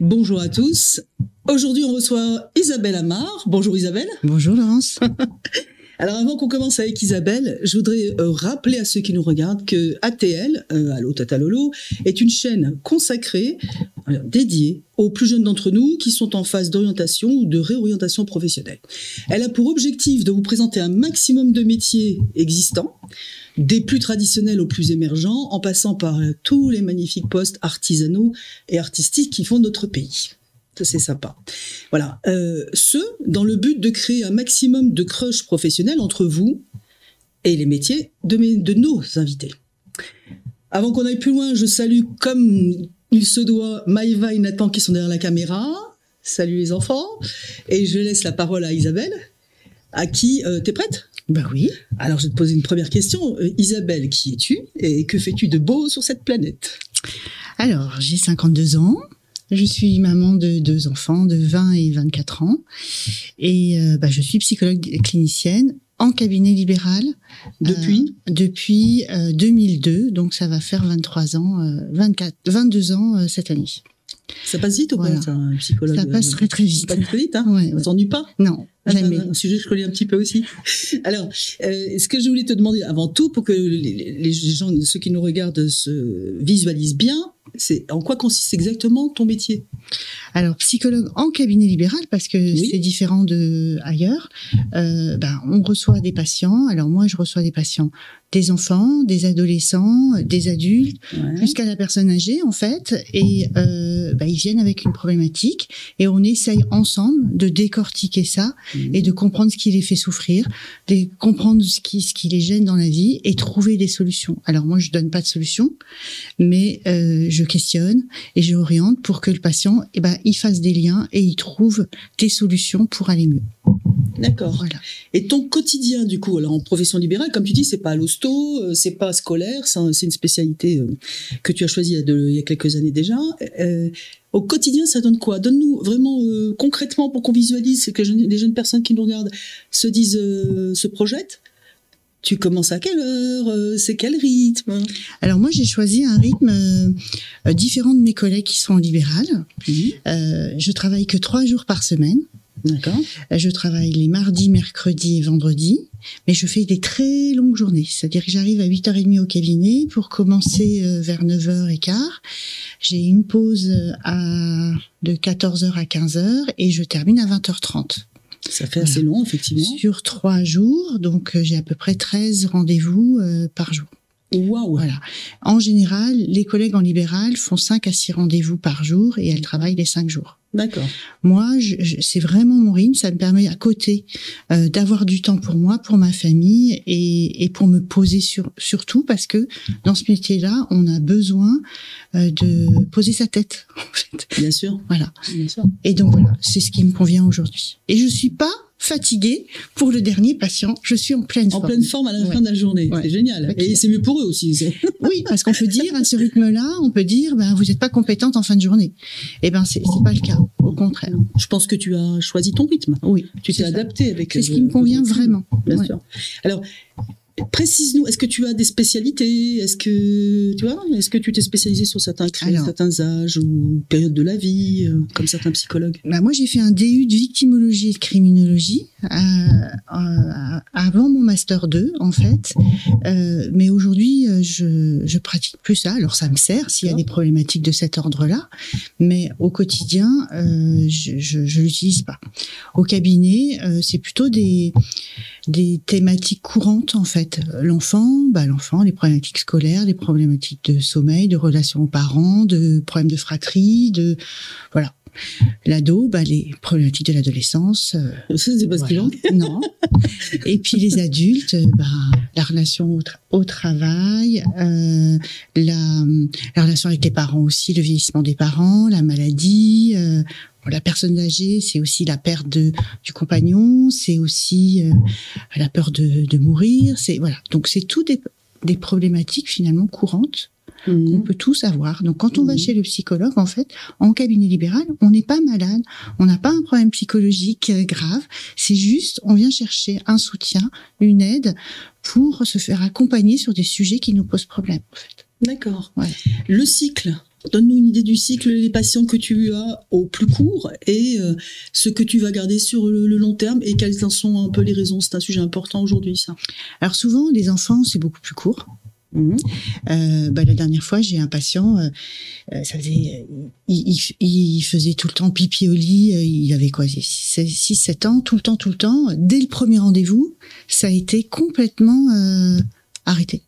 Bonjour à tous. Aujourd'hui, on reçoit Isabelle Amar. Bonjour Isabelle. Bonjour Laurence. Alors avant qu'on commence avec Isabelle, je voudrais rappeler à ceux qui nous regardent que ATL, Allo Tata Lolo, est une chaîne consacrée, dédiée aux plus jeunes d'entre nous qui sont en phase d'orientation ou de réorientation professionnelle. Elle a pour objectif de vous présenter un maximum de métiers existants, des plus traditionnels aux plus émergents, en passant par tous les magnifiques postes artisanaux et artistiques qui font notre pays. Ça, c'est sympa. Voilà. Ce, dans le but de créer un maximum de crush professionnels entre vous et les métiers de nos invités. Avant qu'on aille plus loin, je salue, comme il se doit, Maëva et Nathan qui sont derrière la caméra. Salut les enfants. Et je laisse la parole à Isabelle, à qui... t'es prête ? Ben oui. Alors, je vais te poser une première question. Isabelle, qui es-tu et que fais-tu de beau sur cette planète ? Alors, j'ai 52 ans. Je suis maman de 2 enfants de 20 et 24 ans. Et je suis psychologue clinicienne en cabinet libéral. Depuis 2002. Donc, ça va faire 22 ans cette année. Ça passe vite ou pas, ça, un psychologue? Ça passe très très vite. Ça passe très vite, hein? Ouais. On s'ennuie pas? Non, jamais. Un sujet que je connais un petit peu aussi. Alors, ce que je voulais te demander avant tout, pour que les gens, ceux qui nous regardent, se visualisent bien, c'est en quoi consiste exactement ton métier? Alors, psychologue en cabinet libéral, parce que oui, c'est différent de ailleurs. On reçoit des patients. Alors moi, je reçois des patients, des enfants, des adolescents, des adultes, jusqu'à la personne âgée, en fait. Et ils viennent avec une problématique et on essaye ensemble de décortiquer ça et de comprendre ce qui les fait souffrir, de comprendre ce qui les gêne dans la vie et trouver des solutions. Alors moi, je donne pas de solution, mais je questionne et je oriente pour que le patient, il fasse des liens et il trouve des solutions pour aller mieux. D'accord. Voilà. Et ton quotidien, du coup, alors en profession libérale, comme tu dis, c'est pas à l'hosto, c'est pas scolaire, c'est une spécialité que tu as choisie il y a quelques années déjà. Au quotidien, ça donne quoi? Donne-nous vraiment concrètement pour qu'on visualise, que les jeunes personnes qui nous regardent se disent, se projettent. Tu commences à quelle heure? C'est quel rythme? Alors moi, j'ai choisi un rythme différent de mes collègues qui sont en libéral. Je travaille que 3 jours par semaine. D'accord. Je travaille les mardis, mercredis et vendredis, mais je fais des très longues journées. C'est-à-dire que j'arrive à 8h30 au cabinet pour commencer vers 9h15. J'ai une pause de 14h à 15h et je termine à 20h30. Ça fait assez long, effectivement. Sur 3 jours, donc j'ai à peu près 13 rendez-vous par jour. Waouh. Voilà. En général, les collègues en libéral font 5 à 6 rendez-vous par jour et elles travaillent les 5 jours. D'accord. Moi, c'est vraiment mon rythme. Ça me permet à côté d'avoir du temps pour moi, pour ma famille et pour me poser surtout parce que dans ce métier-là, on a besoin de poser sa tête. En fait. Bien sûr. Voilà. Bien sûr. Et donc voilà, c'est ce qui me convient aujourd'hui. Et je suis pas fatiguée pour le dernier patient. Je suis en pleine forme. En pleine forme à la fin de la journée. Ouais. C'est génial. Okay. Et c'est mieux pour eux aussi. Oui, parce qu'on peut dire, à ce rythme-là, on peut dire, vous n'êtes pas compétente en fin de journée. Eh c'est pas le cas. Au contraire. Je pense que tu as choisi ton rythme. Oui. Tu t'es adapté avec. C'est ce qui me convient vraiment. Bien sûr. Alors, précise-nous, est-ce que tu as des spécialités? Est-ce que tu t'es spécialisé sur certains âges ou périodes de la vie, comme certains psychologues? Moi, j'ai fait un DU de victimologie et de criminologie avant mon master 2, en fait. Mais aujourd'hui, je pratique plus ça. Alors, ça me sert s'il y a des problématiques de cet ordre-là. Mais au quotidien, je l'utilise pas. Au cabinet, c'est plutôt des thématiques courantes, en fait. L'enfant, les problématiques scolaires, les problématiques de sommeil, de relations aux parents, de problèmes de fratrie, voilà. L'ado, les problématiques de l'adolescence. Ça, c'est pas ce qu'il en est. Non. Et puis les adultes, la relation au travail, la relation avec les parents aussi, le vieillissement des parents, la maladie. La personne âgée, c'est aussi la perte du compagnon, c'est aussi la peur de mourir. Donc c'est tout des problématiques finalement courantes qu'on peut tous avoir. Donc quand on va chez le psychologue, en fait, en cabinet libéral, on n'est pas malade, on n'a pas un problème psychologique grave. C'est juste, on vient chercher un soutien, une aide pour se faire accompagner sur des sujets qui nous posent problème, en fait. D'accord. Ouais. Le cycle donne-nous une idée du cycle, les patients que tu as au plus court et ce que tu vas garder sur le long terme et quelles en sont un peu les raisons. C'est un sujet important aujourd'hui, ça. Alors souvent, les enfants, c'est beaucoup plus court. La dernière fois, j'ai un patient, ça faisait, il faisait tout le temps pipi au lit, il avait quoi, 6-7 ans, tout le temps. Dès le premier rendez-vous, ça a été complètement arrêté.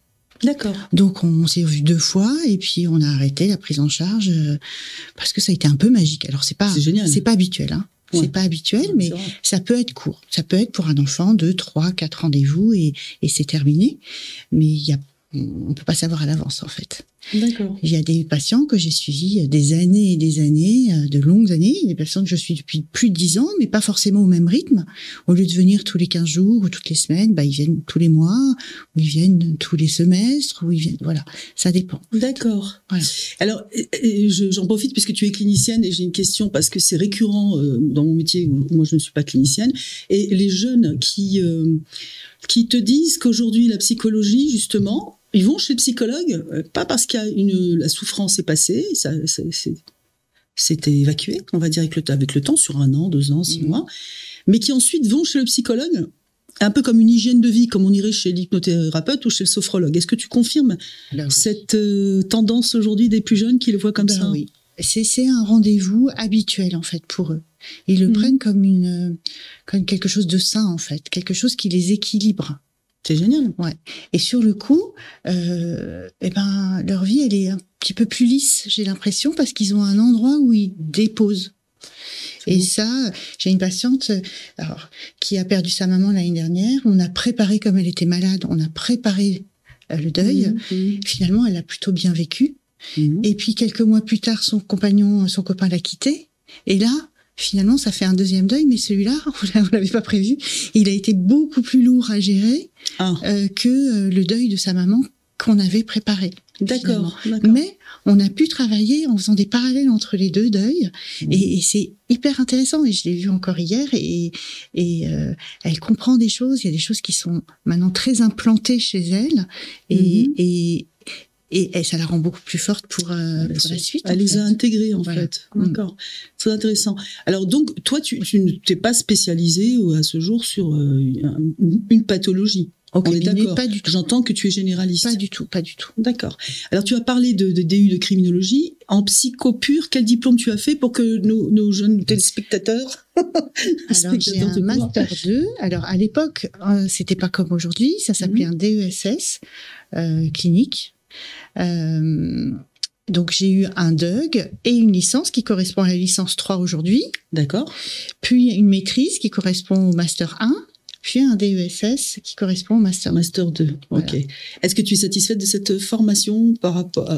D'accord. Donc on s'est vu 2 fois et puis on a arrêté la prise en charge parce que ça a été un peu magique. Alors c'est génial. C'est pas habituel, hein. Ouais. C'est pas habituel, mais ça peut être court. Ça peut être pour un enfant 2, 3, 4 rendez-vous et c'est terminé. Mais on peut pas savoir à l'avance, en fait. D'accord. Il y a des patients que j'ai suivis des années et des années, de longues années, des patients que je suis depuis plus de 10 ans, mais pas forcément au même rythme. Au lieu de venir tous les 15 jours ou toutes les semaines, ils viennent tous les mois, ou ils viennent tous les semestres, ou ils viennent, voilà. Ça dépend. D'accord. Voilà. Alors, j'en profite puisque tu es clinicienne et j'ai une question parce que c'est récurrent dans mon métier où moi je ne suis pas clinicienne et les jeunes qui te disent qu'aujourd'hui la psychologie, justement, ils vont chez le psychologue, pas parce qu'il y a la souffrance est passée, c'était évacué, on va dire, avec le temps, sur 1 an, 2 ans, 6 mois, mais qui ensuite vont chez le psychologue, un peu comme une hygiène de vie, comme on irait chez l'hypnothérapeute ou chez le sophrologue. Est-ce que tu confirmes cette tendance aujourd'hui des plus jeunes qui le voient comme ça? Oui. C'est un rendez-vous habituel, en fait, pour eux. Ils le prennent comme quelque chose de sain, en fait, quelque chose qui les équilibre. C'est génial. Ouais. Et sur le coup, leur vie, elle est un petit peu plus lisse, j'ai l'impression, parce qu'ils ont un endroit où ils déposent. Et ça, j'ai une patiente qui a perdu sa maman l'année dernière. On a préparé, comme elle était malade, on a préparé le deuil. Finalement, elle a plutôt bien vécu. Et puis, quelques mois plus tard, son copain l'a quittée. Et là, finalement, ça fait un deuxième deuil, mais celui-là, on l'avait pas prévu. Il a été beaucoup plus lourd à gérer que le deuil de sa maman qu'on avait préparé. D'accord. Mais on a pu travailler en faisant des parallèles entre les 2 deuils, et c'est hyper intéressant. Et je l'ai vu encore hier, et elle comprend des choses. Il y a des choses qui sont maintenant très implantées chez elle, et ça la rend beaucoup plus forte pour la suite. Elle les a intégrées, en fait. D'accord. C'est intéressant. Alors, donc, toi, tu ne t'es pas spécialisée à ce jour sur une pathologie. On est d'accord. Pas du tout. J'entends que tu es généraliste. Pas du tout. D'accord. Alors, tu as parlé de DU de criminologie. En psycho pur, quel diplôme tu as fait pour que nos jeunes téléspectateurs... Alors, j'ai un Master 2. Alors, à l'époque, c'était pas comme aujourd'hui. Ça s'appelait un DESS clinique. Donc j'ai eu un DUG et une licence qui correspond à la licence 3 aujourd'hui. D'accord. Puis une maîtrise qui correspond au Master 1, puis un DESS qui correspond au Master 2. Master 2, voilà. Ok. Est-ce que tu es satisfaite de cette formation par rapport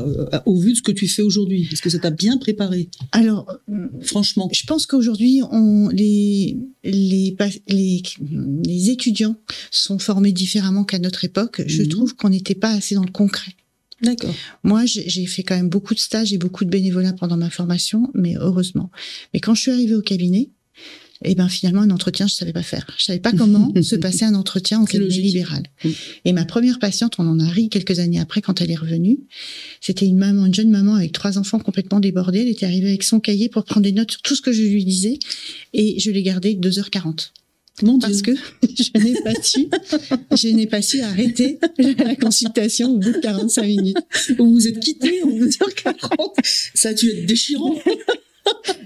au vu de ce que tu fais aujourd'hui? Est-ce que ça t'a bien préparé? Alors, franchement, je pense qu'aujourd'hui, les étudiants sont formés différemment qu'à notre époque. Je trouve qu'on n'était pas assez dans le concret. D'accord. Moi, j'ai fait quand même beaucoup de stages et beaucoup de bénévolat pendant ma formation, mais heureusement. Mais quand je suis arrivée au cabinet, finalement, un entretien, je savais pas faire. Je savais pas comment se passer un entretien en cabinet libéral. Et ma première patiente, on en a ri quelques années après quand elle est revenue. C'était une jeune maman avec 3 enfants complètement débordés. Elle était arrivée avec son cahier pour prendre des notes sur tout ce que je lui disais. Et je l'ai gardée 2h40. Parce que je n'ai pas su arrêter la consultation au bout de 45 minutes. Vous vous êtes quittés en 2h40. Ça a dû être déchirant.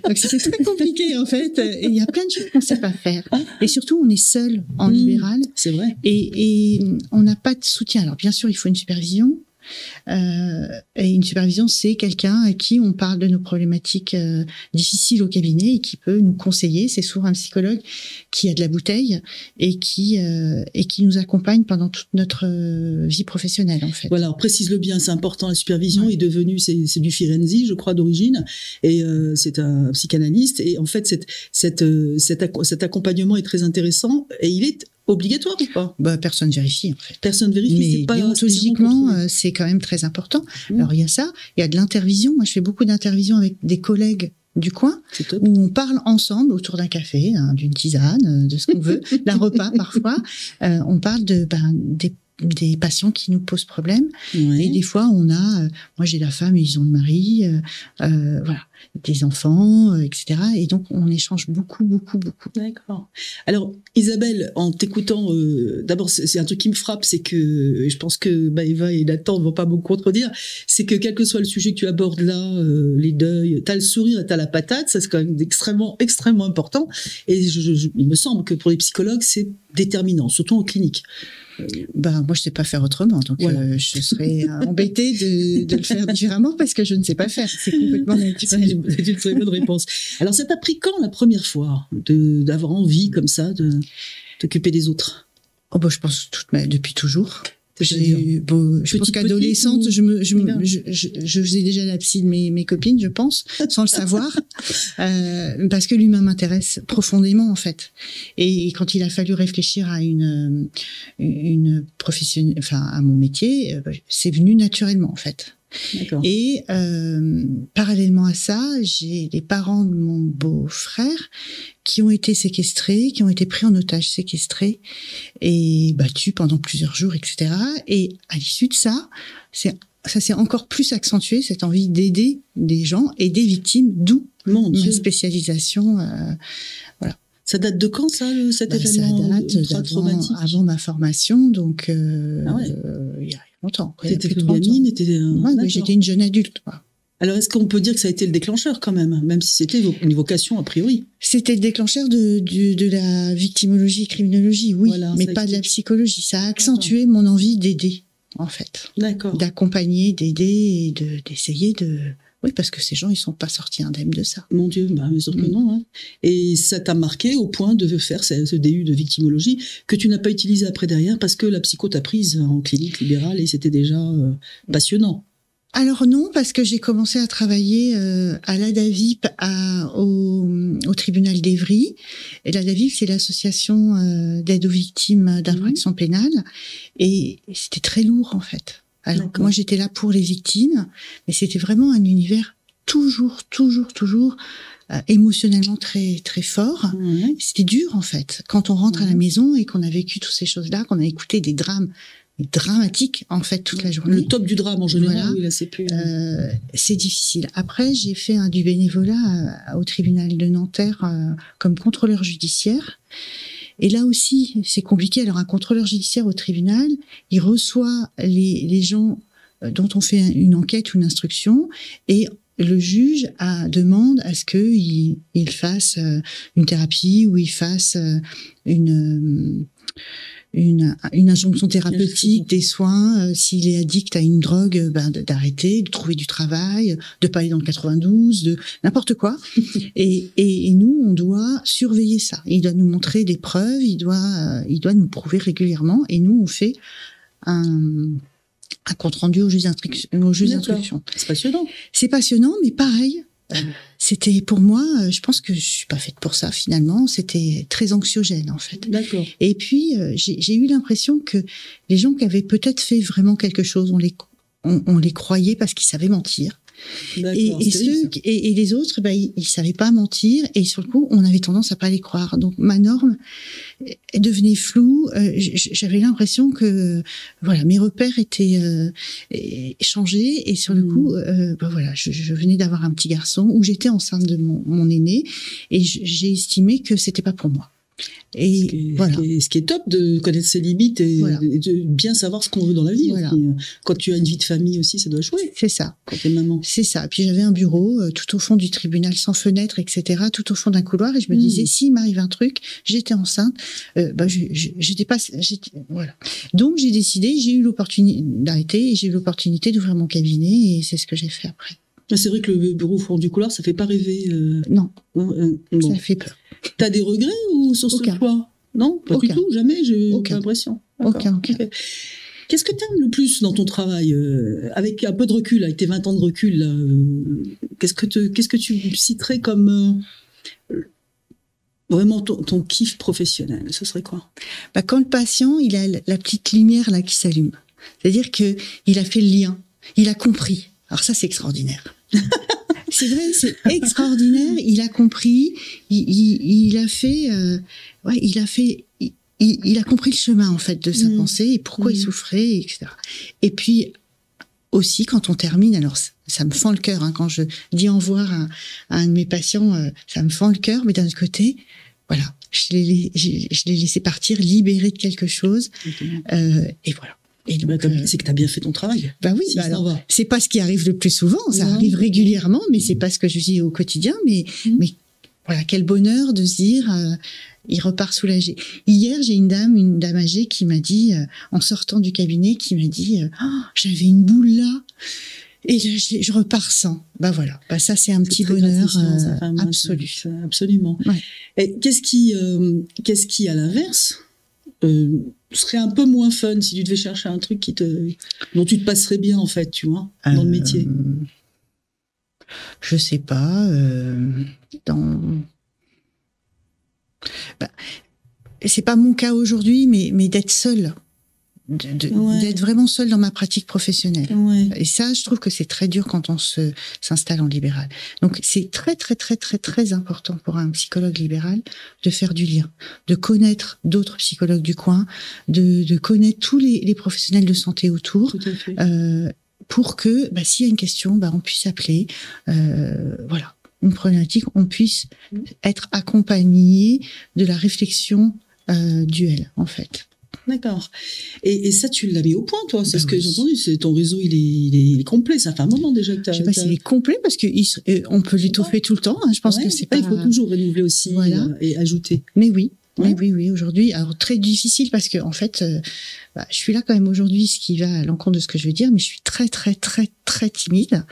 Donc c'était très compliqué en fait. Et il y a plein de choses qu'on ne sait pas faire. Et surtout, on est seul en libéral. C'est vrai. Et on n'a pas de soutien. Alors bien sûr, il faut une supervision. Et une supervision, c'est quelqu'un à qui on parle de nos problématiques difficiles au cabinet et qui peut nous conseiller. C'est souvent un psychologue qui a de la bouteille et qui nous accompagne pendant toute notre vie professionnelle, en fait. Voilà, alors précise-le bien, c'est important. La supervision est devenue, c'est du Firenze, je crois, d'origine, et c'est un psychanalyste. Et en fait, cet accompagnement est très intéressant et il est obligatoire ou pas? Personne vérifie, en fait. Personne vérifie, mais c'est pas déontologiquement, c'est quand même très important. Alors, il y a ça, il y a de l'intervision. Moi, je fais beaucoup d'intervisions avec des collègues du coin, où on parle ensemble autour d'un café, d'une tisane, de ce qu'on veut, d'un repas parfois. On parle des patients qui nous posent problème. Ouais. Et des fois, on a, moi j'ai la femme et ils ont le mari, voilà, des enfants, etc. Et donc, on échange beaucoup. D'accord. Alors, Isabelle, en t'écoutant, d'abord, c'est un truc qui me frappe, c'est que je pense que Eva et Nathan ne vont pas me contredire, c'est que quel que soit le sujet que tu abordes là, les deuils, t'as le sourire et t'as la patate, ça c'est quand même extrêmement important. Et il me semble que pour les psychologues, c'est déterminant, surtout en clinique. Moi, je sais pas faire autrement, donc voilà. Je serais embêtée de le faire différemment parce que je ne sais pas faire. C'est complètement naturel. C'est une très bonne réponse. Alors, ça t'a pris quand la première fois d'avoir envie comme ça de t'occuper des autres? Je pense depuis toujours. Je pense qu'adolescente, je faisais déjà la psy de mes copines, je pense, sans le savoir, parce que l'humain m'intéresse profondément en fait. Et quand il a fallu réfléchir à une professionnelle, enfin à mon métier, c'est venu naturellement en fait. D'accord. Et parallèlement à ça, j'ai les parents de mon beau-frère qui ont été séquestrés, qui ont été pris en otage, séquestrés et battus pendant plusieurs jours, etc. Et à l'issue de ça, ça s'est encore plus accentué, cette envie d'aider des gens et des victimes, d'où ma spécialisation. Voilà. Ça date de quand, cet événement? Ça date avant ma formation, donc il y a longtemps. T'étais toute gamine, j'étais une jeune adulte. Quoi. Alors, est-ce qu'on peut dire que ça a été le déclencheur quand même si c'était une vocation a priori? C'était le déclencheur de la victimologie et criminologie, oui, voilà, mais pas de la psychologie. Ça a accentué mon envie d'aider, en fait. D'accord. D'accompagner, d'aider et d'essayer de... Oui, parce que ces gens, ils sont pas sortis indemnes de ça. Mon Dieu, bien sûr que non. Hein. Et ça t'a marqué au point de faire ce DU de victimologie que tu n'as pas utilisé après derrière parce que la psycho t'a prise en clinique libérale et c'était déjà passionnant. Alors non, parce que j'ai commencé à travailler à l'ADAVIP au tribunal d'Évry. Et l'ADAVIP, c'est l'association d'aide aux victimes d'infractions pénales. Et c'était très lourd, en fait. Alors moi, j'étais là pour les victimes, mais c'était vraiment un univers toujours émotionnellement très très fort. Mmh. C'était dur, en fait. Quand on rentre à la maison et qu'on a vécu toutes ces choses-là, qu'on a écouté des drames dramatique en fait toute la journée. Le top du drame en général, voilà. Oui, là c'est plus. C'est difficile. Après, j'ai fait du bénévolat au tribunal de Nanterre comme contrôleur judiciaire. Et là aussi, c'est compliqué. Alors, un contrôleur judiciaire au tribunal, il reçoit les gens dont on fait une enquête ou une instruction et le juge demande à ce qu'il fasse une thérapie ou il fasse une injonction thérapeutique, des soins, s'il est addict à une drogue, d'arrêter, de trouver du travail, de pas aller dans le 92, de n'importe quoi. et nous, on doit surveiller ça. Il doit nous montrer des preuves, il doit nous prouver régulièrement, et nous, on fait un compte rendu au juge d'instruction. C'est passionnant. C'est passionnant, mais pareil. C'était pour moi, je pense que je suis pas faite pour ça finalement. C'était très anxiogène en fait. D'accord. Et puis j'ai eu l'impression que les gens qui avaient peut-être fait vraiment quelque chose, on les croyait parce qu'ils savaient mentir. Et les autres, ils savaient pas mentir et sur le coup, on avait tendance à pas les croire. Donc ma norme devenait floue. J'avais l'impression que voilà, mes repères étaient changés et sur le coup, voilà, je venais d'avoir un petit garçon où j'étais enceinte de mon aîné et j'ai estimé que c'était pas pour moi. Et ce qui est top de connaître ses limites et de bien savoir ce qu'on veut dans la vie. Voilà. Puis, quand tu as une vie de famille aussi, ça doit jouer. C'est ça. Quand t'es maman. C'est ça. Puis j'avais un bureau tout au fond du tribunal, sans fenêtre, etc., tout au fond d'un couloir, et je me disais, s'il m'arrive un truc, j'étais enceinte, j'étais pas, voilà. Donc j'ai décidé, j'ai eu l'opportunité d'arrêter, et j'ai eu l'opportunité d'ouvrir mon cabinet, et c'est ce que j'ai fait après. C'est vrai que le bureau au fond du couloir, ça fait pas rêver. Non. Bon. Ça fait peur. T'as des regrets ou sur ce choix? Non, pas du tout, jamais, j'ai l'impression. Aucun. Qu'est-ce que t'aimes le plus dans ton travail, avec un peu de recul, avec tes 20 ans de recul, là, qu'est-ce que tu citerais comme vraiment ton kiff professionnel? Ce serait quoi? Quand le patient, il a la petite lumière là qui s'allume. C'est-à-dire que il a fait le lien, il a compris. Alors ça, c'est extraordinaire. C'est vrai, c'est extraordinaire. Il a compris. Il il a compris le chemin en fait de sa pensée et pourquoi il souffrait, etc. Et puis aussi quand on termine, alors ça me fend le cœur quand je dis au revoir à un de mes patients, ça me fend le cœur, mais d'un autre côté, voilà, je l'ai laissé partir, libéré de quelque chose, et voilà. Et donc, c'est que tu as bien fait ton travail. Bah oui, alors, c'est pas ce qui arrive le plus souvent, ça arrive régulièrement, mais c'est pas ce que je vis au quotidien, mais voilà, quel bonheur de se dire, il repart soulagé. Hier, j'ai une dame âgée qui m'a dit, en sortant du cabinet, qui m'a dit, j'avais une boule là, et là, je repars sans. Bah voilà, ça c'est un petit bonheur absolu. Absolument. Ouais. Et qu'est-ce qui à l'inverse serait un peu moins fun si tu devais chercher un truc dont tu te passerais bien en fait, tu vois, dans le métier? Je sais pas. C'est pas mon cas aujourd'hui, mais d'être seule. D'être vraiment seule dans ma pratique professionnelle. Ouais. Et ça, je trouve que c'est très dur quand on s'installe en libéral. Donc, c'est très, très, très, très, très important pour un psychologue libéral de faire du lien, de connaître d'autres psychologues du coin, de connaître tous les professionnels de santé autour, pour que, s'il y a une question, on puisse appeler, voilà, une problématique, on puisse être accompagné de la réflexion duel, en fait. D'accord. Et ça, tu l'as mis au point, toi. C'est ce que j'ai entendu. C'est ton réseau, il est complet. Ça fait un moment déjà que je sais pas s'il est complet parce que on peut l'étoffer tout le temps. Je pense que c'est pas. Il faut toujours renouveler aussi et ajouter. Mais oui. Ouais. Oui. Aujourd'hui, alors très difficile parce que en fait, je suis là quand même aujourd'hui, ce qui va à l'encontre de ce que je veux dire, mais je suis très, très, très, très timide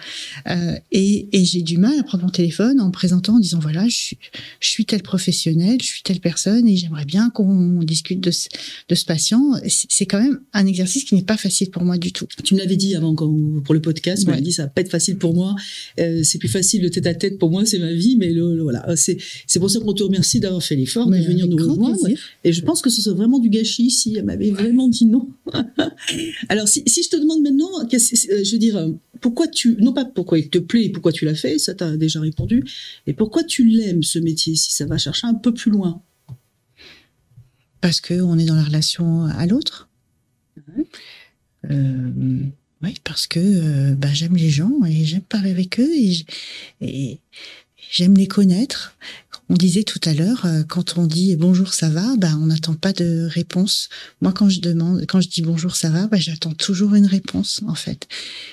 et j'ai du mal à prendre mon téléphone en me présentant, en disant voilà, je suis tel professionnel, je suis telle personne et j'aimerais bien qu'on discute de ce patient. C'est quand même un exercice qui n'est pas facile pour moi du tout. Tu me l'avais dit avant pour le podcast, tu m'avais dit ça va pas être facile pour moi. C'est plus facile le tête-à-tête pour moi, c'est ma vie, mais voilà, c'est pour ça qu'on te remercie d'avoir fait l'effort de venir nous rejoindre. Et je pense que ce serait vraiment du gâchis si elle m'avait vraiment dit non. Alors, si je te demande maintenant, je veux dire, non pas pourquoi il te plaît et pourquoi tu l'as fait, ça t'as déjà répondu, et pourquoi tu l'aimes ce métier, si ça va chercher un peu plus loin? Parce qu'on est dans la relation à l'autre. Oui, parce que j'aime les gens et j'aime parler avec eux et j'aime les connaître. On disait tout à l'heure, quand on dit bonjour, ça va, on n'attend pas de réponse. Moi, quand je dis bonjour, ça va, j'attends toujours une réponse, en fait.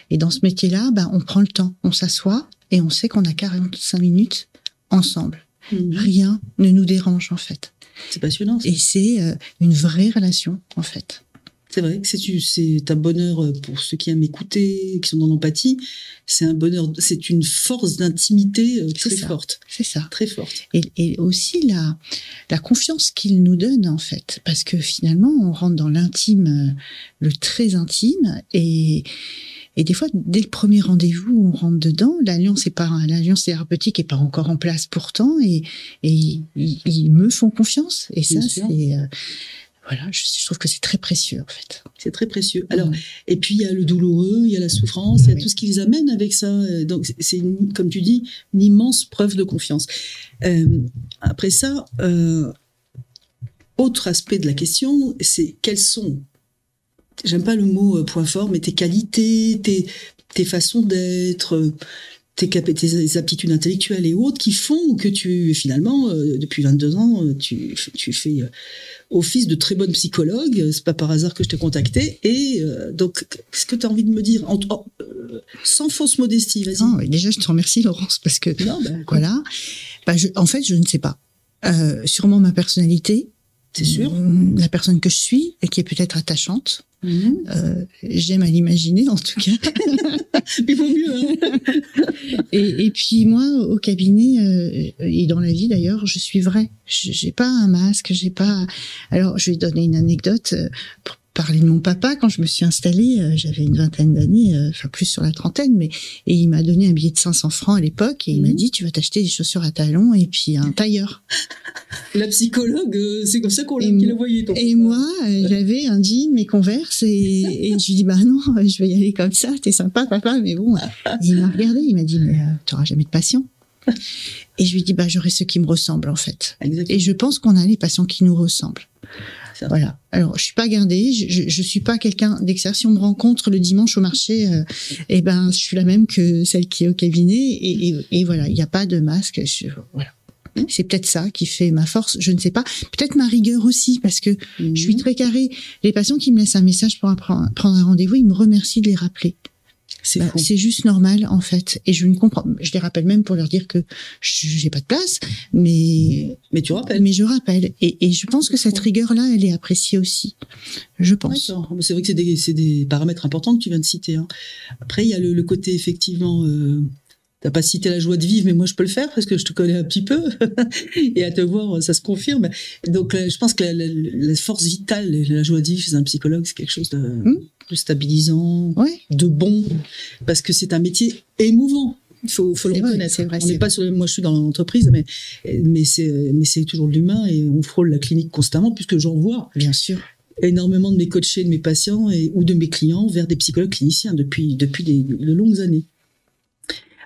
Et dans ce métier-là, on prend le temps, on s'assoit et on sait qu'on a 45 minutes ensemble. Rien ne nous dérange, en fait. C'est passionnant. Ça. Et c'est une vraie relation, en fait. C'est vrai que c'est un bonheur pour ceux qui aiment écouter, qui sont dans l'empathie. C'est un bonheur, c'est une force d'intimité très forte. C'est ça. Très forte. Et aussi la confiance qu'il nous donne, en fait. Parce que finalement, on rentre dans l'intime, le très intime. Et des fois, dès le premier rendez-vous, on rentre dedans. L'alliance thérapeutique n'est pas encore en place pourtant. Et ils me font confiance. Et ça, c'est... Voilà, je trouve que c'est très précieux, en fait. C'est très précieux. Alors, et puis il y a le douloureux, il y a la souffrance, il y a tout ce qui les amène avec ça. Donc, c'est, comme tu dis, une immense preuve de confiance. Après ça, autre aspect de la question, c'est quelles sont, j'aime pas le mot point fort, mais tes qualités, tes façons d'être, tes aptitudes intellectuelles et autres qui font que tu, finalement, depuis 22 ans, tu fais office de très bonne psychologue. C'est pas par hasard que je t'ai contacté. Et donc, qu'est-ce que tu as envie de me dire sans fausse modestie, vas-y. Non, déjà, je te remercie, Laurence, parce que voilà. En fait, je ne sais pas. Sûrement ma personnalité. C'est sûr. La personne que je suis et qui est peut-être attachante. J'aime à l'imaginer, en tout cas. Il vaut mieux. Et puis moi, au cabinet et dans la vie d'ailleurs, je suis vraie. J'ai pas un masque, j'ai pas. Alors, je vais donner une anecdote pour parler de mon papa. Quand je me suis installée, j'avais une vingtaine d'années, enfin plus sur la trentaine, et il m'a donné un billet de 500 francs à l'époque et il m'a dit tu vas t'acheter des chaussures à talons et puis un tailleur. La psychologue, c'est comme ça qu'il le voyait. Et moi, j'avais un jean, mes Converse et je lui dis non, je vais y aller comme ça. T'es sympa, papa, mais bon. Et il m'a regardé, il m'a dit mais t'auras jamais de patient. Et je lui dis, j'aurai ceux qui me ressemblent, en fait. Exactement. Et je pense qu'on a les patients qui nous ressemblent. Voilà. Alors, je suis pas guindée, je suis pas quelqu'un d'extérieur. Si on me rencontre le dimanche au marché, je suis la même que celle qui est au cabinet. Et voilà, il n'y a pas de masque. Voilà. C'est peut-être ça qui fait ma force, je ne sais pas. Peut-être ma rigueur aussi, parce que je suis très carrée. Les patients qui me laissent un message pour prendre un rendez-vous, ils me remercient de les rappeler. C'est juste normal, en fait. Et je les rappelle même pour leur dire que j'ai pas de place, mais tu rappelles. Mais je rappelle. Et je pense que cette rigueur-là, elle est appréciée aussi. Je pense. D'accord. C'est vrai que c'est des paramètres importants que tu viens de citer, hein. Après, il y a le côté, effectivement, t'as pas cité la joie de vivre, mais moi je peux le faire parce que je te connais un petit peu et à te voir ça se confirme. Donc je pense que la force vitale, la joie de vivre chez un psychologue, c'est quelque chose de stabilisant, de bon, parce que c'est un métier émouvant. Il faut le reconnaître. C'est vrai, on n'est pas moi je suis dans l'entreprise, mais c'est toujours de l'humain et on frôle la clinique constamment puisque j'en vois. Bien sûr. Énormément de mes coachés, de mes patients ou de mes clients vers des psychologues cliniciens depuis de longues années.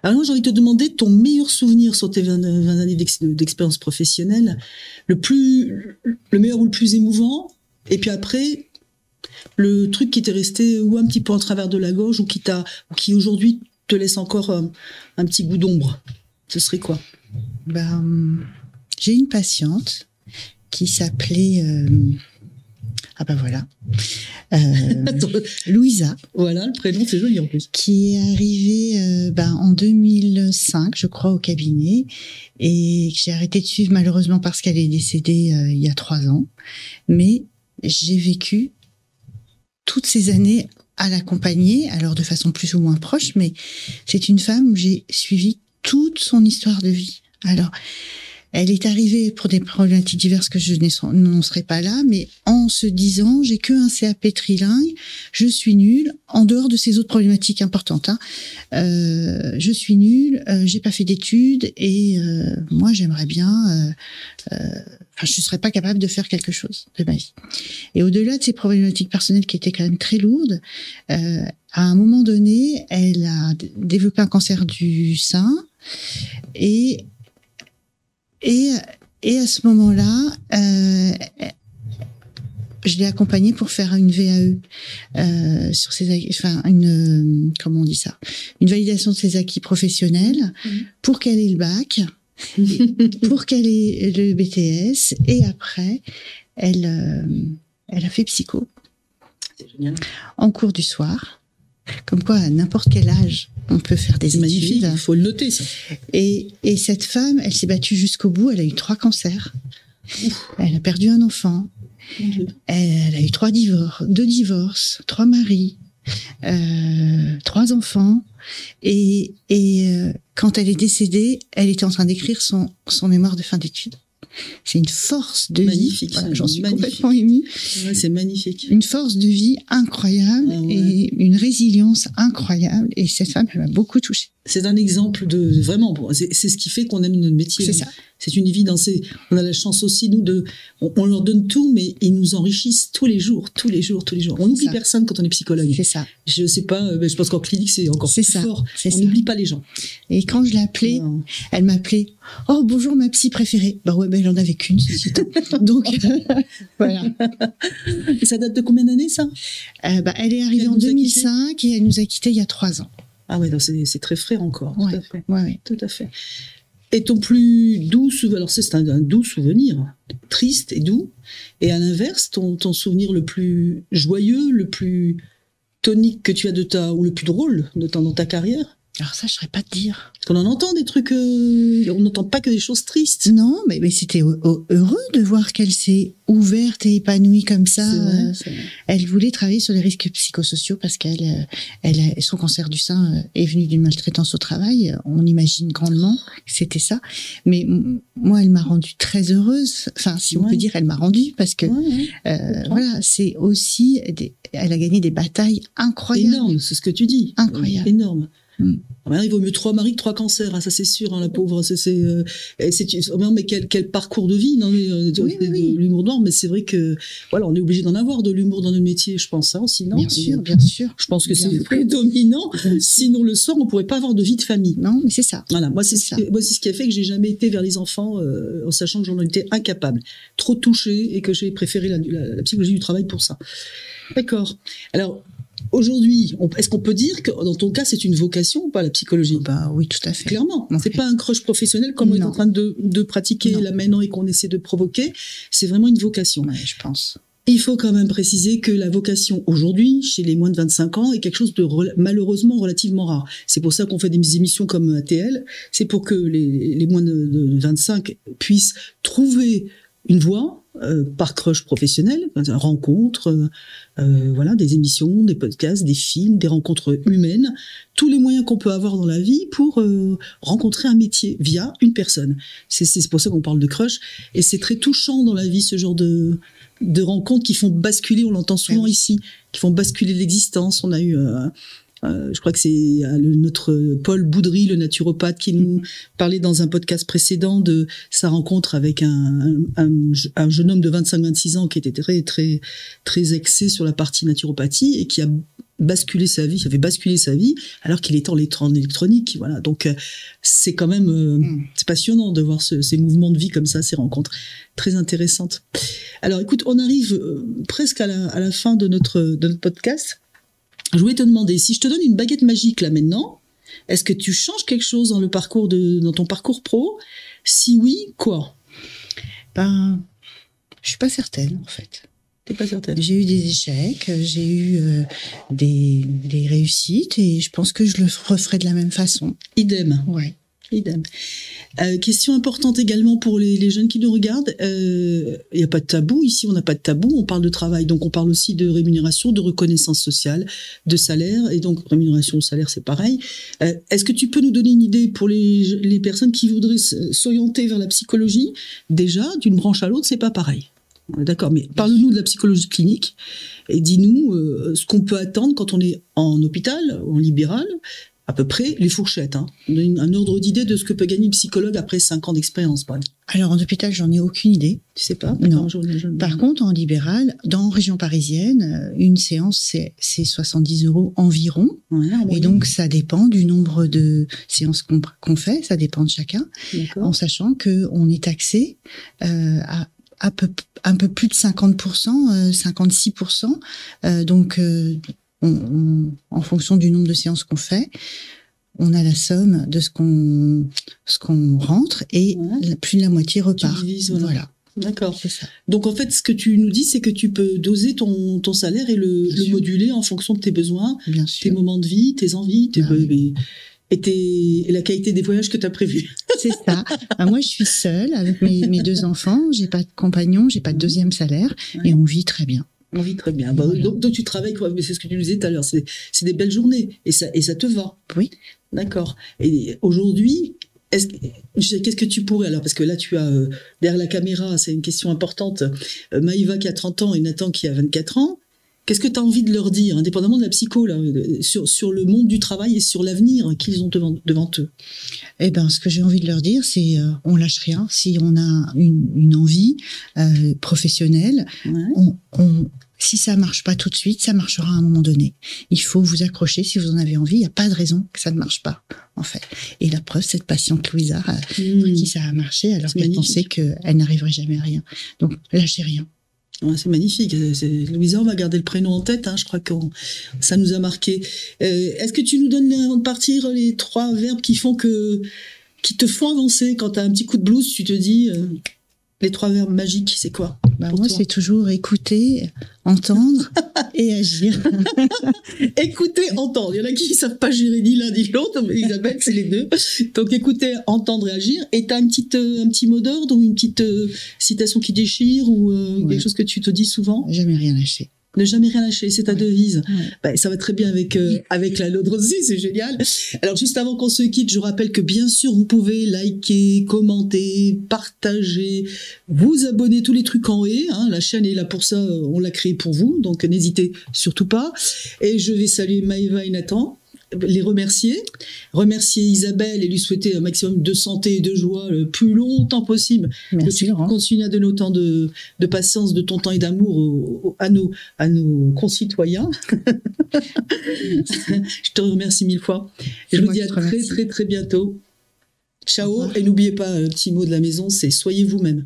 Alors moi, j'ai envie de te demander ton meilleur souvenir sur tes 20 années d'expérience professionnelle, le meilleur ou le plus émouvant, et puis après, le truc qui t'est resté ou un petit peu en travers de la gorge ou qui aujourd'hui te laisse encore un petit goût d'ombre. Ce serait quoi? J'ai une patiente qui s'appelait... voilà. Louisa. Voilà, le prénom, c'est joli en plus. Qui est arrivée en 2005, je crois, au cabinet, et que j'ai arrêté de suivre malheureusement parce qu'elle est décédée il y a 3 ans. Mais j'ai vécu toutes ces années à l'accompagner, alors de façon plus ou moins proche, mais c'est une femme où j'ai suivi toute son histoire de vie. Alors, elle est arrivée pour des problématiques diverses que je n'énoncerai pas là, mais en se disant, j'ai que un CAP trilingue, je suis nulle, en dehors de ces autres problématiques importantes, je suis nulle, j'ai pas fait d'études, et moi j'aimerais bien, je serais pas capable de faire quelque chose de ma vie. Et au-delà de ces problématiques personnelles qui étaient quand même très lourdes, à un moment donné, elle a développé un cancer du sein, et à ce moment-là, je l'ai accompagnée pour faire une VAE sur comment on dit ça, une validation de ses acquis professionnels pour qu'elle ait le bac, pour qu'elle ait le BTS, et après, elle a fait psycho. C'est génial. En cours du soir. Comme quoi, à n'importe quel âge, on peut faire des études. Magnifique, il faut le noter, ça. Et cette femme, elle s'est battue jusqu'au bout, elle a eu 3 cancers. Elle a perdu un enfant. Elle a eu 2 divorces, 3 maris, 3 enfants. Et quand elle est décédée, elle était en train d'écrire son mémoire de fin d'études. C'est une force de magnifique, vie. Voilà, j'en suis complètement émue. Ouais, c'est magnifique. Une force de vie incroyable et une résilience incroyable. Et cette femme, elle m'a beaucoup touchée. C'est un exemple de vraiment. C'est ce qui fait qu'on aime notre métier. C'est ça. C'est une évidence. On a la chance aussi nous on leur donne tout, mais ils nous enrichissent tous les jours. On n'oublie personne quand on est psychologue. C'est ça. Je sais pas, mais je pense qu'en clinique c'est encore plus fort. On n'oublie pas les gens. Et quand je l'ai appelée, elle m'appelait. Oh bonjour ma psy préférée. J'en avais qu'une, c'est tout. Donc voilà. Et ça date de combien d'années ça? Elle est arrivée en 2005 et elle nous a quittés il y a 3 ans. Ah ouais, donc c'est très frais encore. Ouais, tout à fait. Ouais. Tout à fait. Et ton plus doux souvenir, alors c'est un doux souvenir, triste et doux, et à l'inverse, ton souvenir le plus joyeux, le plus tonique que tu as ou le plus drôle dans ta carrière? Alors ça, je ne saurais pas te dire. Parce qu'on en entend des trucs, on n'entend pas que des choses tristes. Non, mais c'était heureux de voir qu'elle s'est ouverte et épanouie comme ça. C'est vrai. Elle voulait travailler sur les risques psychosociaux parce son cancer du sein est venu d'une maltraitance au travail. On imagine grandement que c'était ça. Mais moi, elle m'a rendue très heureuse. Enfin, si on peut dire, elle m'a rendue parce que voilà, c'est aussi, elle a gagné des batailles incroyables. Énorme, c'est ce que tu dis. Incroyable. Énorme. Il vaut mieux 3 maris que 3 cancers, hein, ça c'est sûr, hein, la pauvre. Mais quel parcours de vie, non, l'humour noir, mais c'est vrai que voilà, on est obligé d'en avoir de l'humour dans notre métier, je pense, hein, sinon. Bien sûr. Je pense que c'est prédominant. Sinon, le soir, on pourrait pas avoir de vie de famille. Non, mais c'est ça. Voilà, moi c'est ce qui a fait que j'ai jamais été vers les enfants, en sachant que j'en étais incapable, trop touchée, et que j'ai préféré la psychologie du travail pour ça. D'accord. Alors. Aujourd'hui, est-ce qu'on peut dire que dans ton cas, c'est une vocation ou pas, la psychologie? Oui, tout à fait. Clairement. C'est pas un crush professionnel comme on est en train de pratiquer là maintenant et qu'on essaie de provoquer. C'est vraiment une vocation. Ouais, je pense. Il faut quand même préciser que la vocation aujourd'hui, chez les moins de 25 ans, est quelque chose de malheureusement relativement rare. C'est pour ça qu'on fait des émissions comme ATL. C'est pour que les moins de 25 puissent trouver une voie, par crush professionnel, rencontres, voilà, des émissions, des podcasts, des films, des rencontres humaines, tous les moyens qu'on peut avoir dans la vie pour rencontrer un métier via une personne. C'est pour ça qu'on parle de crush, et c'est très touchant dans la vie, ce genre de rencontres qui font basculer, on l'entend souvent ici, qui font basculer l'existence. On a eu je crois que c'est notre Paul Boudry, le naturopathe, qui nous parlait dans un podcast précédent de sa rencontre avec un jeune homme de 25-26 ans qui était très, très, très axé sur la partie naturopathie et qui a basculé sa vie, alors qu'il était en électronique. Voilà. Donc, c'est quand même, c'est passionnant de voir ces mouvements de vie comme ça, ces rencontres très intéressantes. Alors, écoute, on arrive presque à la fin de notre podcast. Je voulais te demander, si je te donne une baguette magique là maintenant, est-ce que tu changes quelque chose dans ton parcours pro? Si oui, quoi? Je suis pas certaine, en fait. T'es pas certaine? J'ai eu des échecs, j'ai eu des réussites, et je pense que je le referai de la même façon. Idem. Ouais. Idem. Question importante également pour les jeunes qui nous regardent. Il n'y a pas de tabou. Ici, on n'a pas de tabou. On parle de travail. Donc, on parle aussi de rémunération, de reconnaissance sociale, de salaire. Et donc, rémunération, salaire, c'est pareil. Est-ce que tu peux nous donner une idée pour les personnes qui voudraient s'orienter vers la psychologie? Déjà, d'une branche à l'autre, c'est pas pareil. D'accord, mais parle-nous de la psychologie clinique et dis-nous ce qu'on peut attendre quand on est en hôpital, en libéral, à peu près les fourchettes, hein. Un ordre d'idée de ce que peut gagner un psychologue après 5 ans d'expérience, par exemple. Alors, en hôpital, j'en ai aucune idée. Tu sais pas? Non. Par contre, en libéral, dans région parisienne, une séance, c'est 70 € environ. Ouais, et donc, ça dépend du nombre de séances qu'on fait, ça dépend de chacun, en sachant qu'on est taxé à un peu plus de 50%, 56%. Donc, en fonction du nombre de séances qu'on fait, on a la somme de ce qu'on rentre, et plus de la moitié repart. Tu divises, voilà. D'accord. C'est ça. Donc en fait, ce que tu nous dis, c'est que tu peux doser ton salaire et le moduler en fonction de tes besoins, tes moments de vie, tes envies, et la qualité des voyages que tu as prévus. C'est ça. Moi, je suis seule avec mes 2 enfants. J'ai pas de compagnon, j'ai pas de deuxième salaire, et on vit très bien. On vit très bien. Voilà. Donc tu travailles, mais c'est ce que tu nous disais tout à l'heure, c'est des belles journées, et ça te va. Oui. D'accord. Et aujourd'hui, qu'est-ce que tu pourrais, alors, parce que là tu as derrière la caméra, c'est une question importante, Maïva qui a 30 ans et Nathan qui a 24 ans, qu'est-ce que tu as envie de leur dire, indépendamment de la psycho, là, sur le monde du travail et sur l'avenir qu'ils ont devant eux? Eh ben, ce que j'ai envie de leur dire, c'est on lâche rien. Si on a une envie professionnelle, si ça marche pas tout de suite, ça marchera à un moment donné. Il faut vous accrocher si vous en avez envie. Il n'y a pas de raison que ça ne marche pas, en fait. Et la preuve, cette patiente Louisa, pour qui ça a marché, alors qu'elle pensait qu'elle n'arriverait jamais à rien. Donc, lâchez rien. Ouais, c'est magnifique. Louisa, on va garder le prénom en tête. Je crois que ça nous a marqué. Est-ce que tu nous donnes, avant de partir, les 3 verbes qui te font avancer quand tu as un petit coup de blues? Tu te dis, les 3 verbes magiques, c'est quoi? Moi, c'est toujours écouter, entendre et agir. Écouter, entendre. Il y en a qui ne savent pas gérer ni l'un ni l'autre, mais Isabelle, c'est les deux. Donc, écouter, entendre et agir. Et tu as un petit mot d'ordre ou une petite citation qui déchire ou quelque chose que tu te dis souvent? Jamais rien lâcher. Ne jamais rien lâcher, c'est ta devise. Ça va très bien avec la nôtre aussi, c'est génial. Alors juste avant qu'on se quitte, je rappelle que bien sûr vous pouvez liker, commenter, partager, vous abonner, tous les trucs en haut. La chaîne est là pour ça, on l'a créée pour vous, donc n'hésitez surtout pas. Et je vais saluer Maïva et Nathan. les remercier Isabelle et lui souhaiter un maximum de santé et de joie le plus longtemps possible. Merci, Laurent. Continue à donner autant de patience, de ton temps et d'amour à nos concitoyens. Je te remercie 1000 fois. Et je vous dis à très, très, très bientôt. Ciao. Et n'oubliez pas, un petit mot de la maison, c'est soyez vous-même.